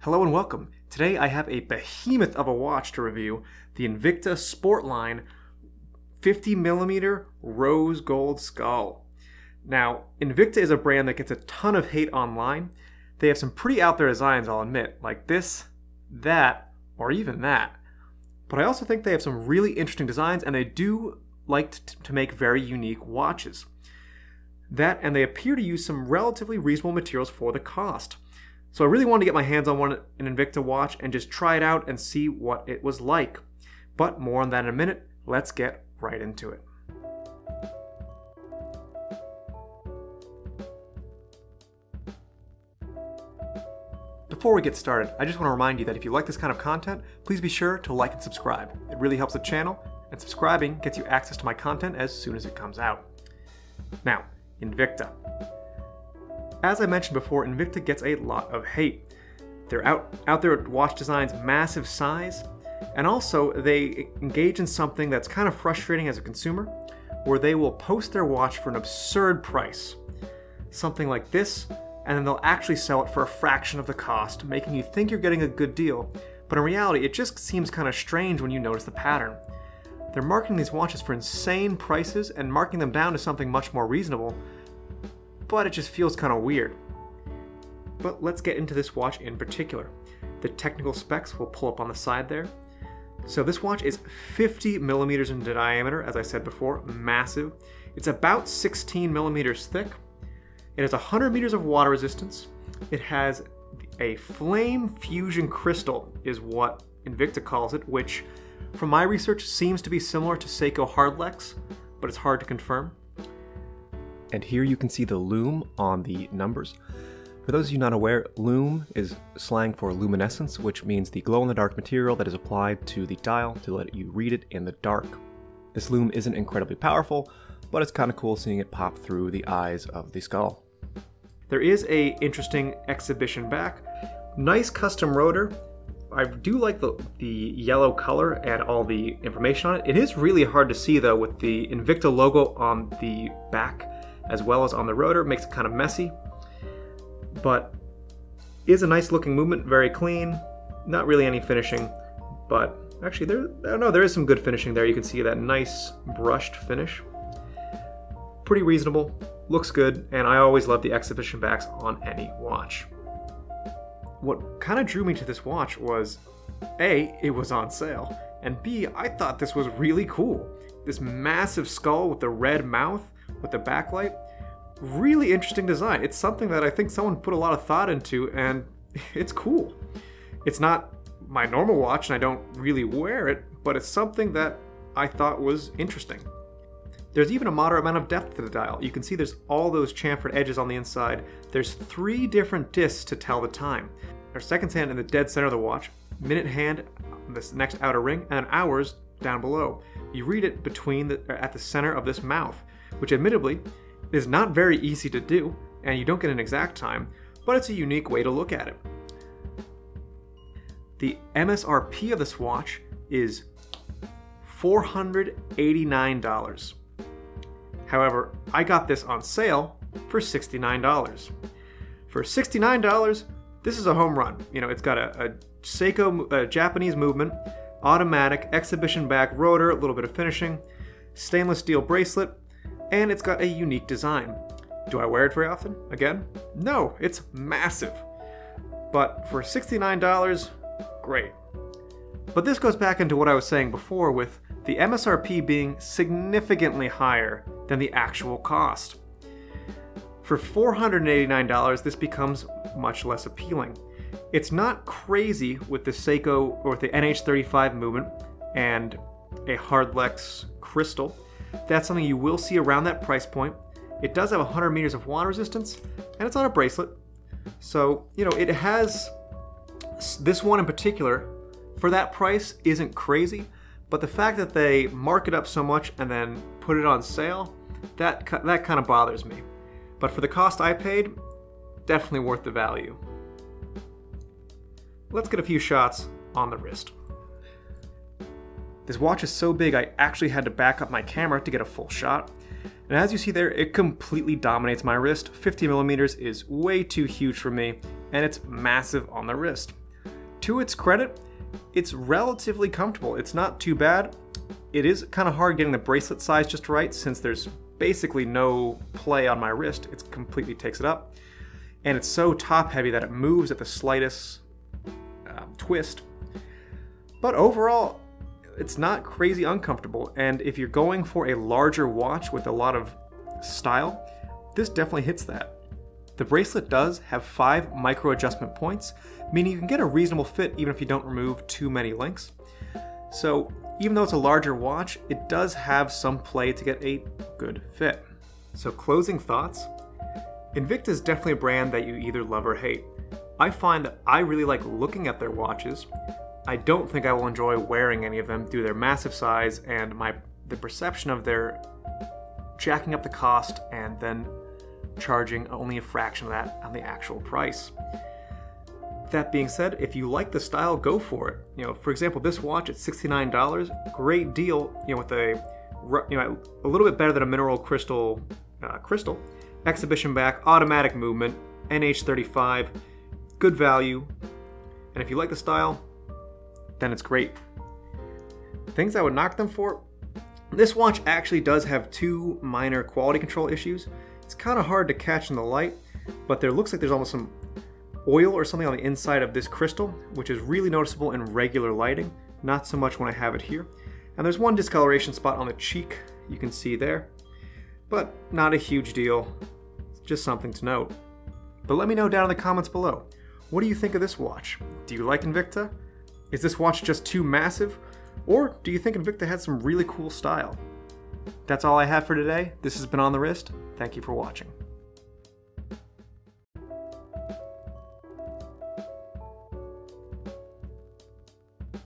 Hello and welcome. Today I have a behemoth of a watch to review, the Invicta Sportline 50mm rose gold skull. Now, Invicta is a brand that gets a ton of hate online. They have some pretty out there designs, I'll admit, like this, that, or even that. But I also think they have some really interesting designs, and they do like to make very unique watches. That, and they appear to use some relatively reasonable materials for the cost. So I really wanted to get my hands on an Invicta watch and just try it out and see what it was like. But more on that in a minute. Let's get right into it. Before we get started, I just want to remind you that if you like this kind of content, please be sure to like and subscribe. It really helps the channel, and subscribing gets you access to my content as soon as it comes out. Now, Invicta. As I mentioned before, Invicta gets a lot of hate. They're out there at watch design's massive size, and also they engage in something that's kind of frustrating as a consumer, where they will post their watch for an absurd price. Something like this, and then they'll actually sell it for a fraction of the cost, making you think you're getting a good deal, but in reality it just seems kind of strange when you notice the pattern. They're marketing these watches for insane prices and marking them down to something much more reasonable, but it just feels kind of weird. But let's get into this watch in particular. The technical specs will pull up on the side there. So this watch is 50mm in diameter, as I said before, massive. It's about 16mm thick. It has 100 meters of water resistance. It has a flame fusion crystal, is what Invicta calls it, which from my research seems to be similar to Seiko Hardlex, but it's hard to confirm. And here you can see the lume on the numbers. For those of you not aware, lume is slang for luminescence, which means the glow-in-the-dark material that is applied to the dial to let you read it in the dark. This lume isn't incredibly powerful, but it's kind of cool seeing it pop through the eyes of the skull. There is an interesting exhibition back. Nice custom rotor. I do like the yellow color and all the information on it. It is really hard to see though with the Invicta logo on the back as well as on the rotor. It makes it kind of messy, but is a nice looking movement, very clean. Not really any finishing, but actually there is some good finishing there. You can see that nice brushed finish. Pretty reasonable, looks good, and I always love the exhibition backs on any watch. What kind of drew me to this watch was A, it was on sale, and B, I thought this was really cool. This massive skull with the red mouth with the backlight, really interesting design. It's something that I think someone put a lot of thought into, and it's cool. It's not my normal watch and I don't really wear it, but it's something that I thought was interesting. There's even a moderate amount of depth to the dial. You can see there's all those chamfered edges on the inside. There's 3 different discs to tell the time. There's seconds hand in the dead center of the watch, minute hand on this next outer ring, and hours down below. You read it at the center of this mouth, which admittedly is not very easy to do, and you don't get an exact time, but it's a unique way to look at it. The MSRP of this watch is $489. However, I got this on sale for $69. For $69, this is a home run. You know, it's got a Seiko Japanese movement, automatic, exhibition back rotor, a little bit of finishing, stainless steel bracelet, and it's got a unique design. Do I wear it very often? Again, no, it's massive. But for $69, great. But this goes back into what I was saying before with the MSRP being significantly higher than the actual cost. For $489, this becomes much less appealing. It's not crazy with the Seiko or with the NH35 movement and a Hardlex crystal. That's something you will see around that price point. It does have 100 meters of water resistance, and it's on a bracelet. So, you know, it has, this one in particular, for that price isn't crazy, but the fact that they mark it up so much and then put it on sale, that kind of bothers me. But for the cost I paid, definitely worth the value. Let's get a few shots on the wrist. This watch is so big I actually had to back up my camera to get a full shot. And as you see there, it completely dominates my wrist. 50mm is way too huge for me, and it's massive on the wrist. To its credit, it's relatively comfortable. It's not too bad. It is kind of hard getting the bracelet size just right since there's basically no play on my wrist. It completely takes it up. And it's so top heavy that it moves at the slightest twist. But overall, it's not crazy uncomfortable. And if you're going for a larger watch with a lot of style, this definitely hits that. The bracelet does have 5 micro adjustment points, meaning you can get a reasonable fit even if you don't remove too many links. So even though it's a larger watch, it does have some play to get a good fit. So closing thoughts, Invicta is definitely a brand that you either love or hate. I find that I really like looking at their watches. I don't think I will enjoy wearing any of them due to their massive size and the perception of their jacking up the cost and then charging only a fraction of that on the actual price. That being said, if you like the style, go for it. For example, this watch at $69, great deal. With a little bit better than a mineral crystal, exhibition back, automatic movement, NH35, good value. And if you like the style, then it's great. Things I would knock them for. This watch actually does have 2 minor quality control issues. It's kind of hard to catch in the light, but there looks like there's almost some oil or something on the inside of this crystal, which is really noticeable in regular lighting, not so much when I have it here. And there's one discoloration spot on the cheek you can see there, but not a huge deal, just something to note. But let me know down in the comments below, what do you think of this watch? Do you like Invicta? Is this watch just too massive? Or do you think Invicta had some really cool style? That's all I have for today. This has been On The Wrist. Thank you for watching.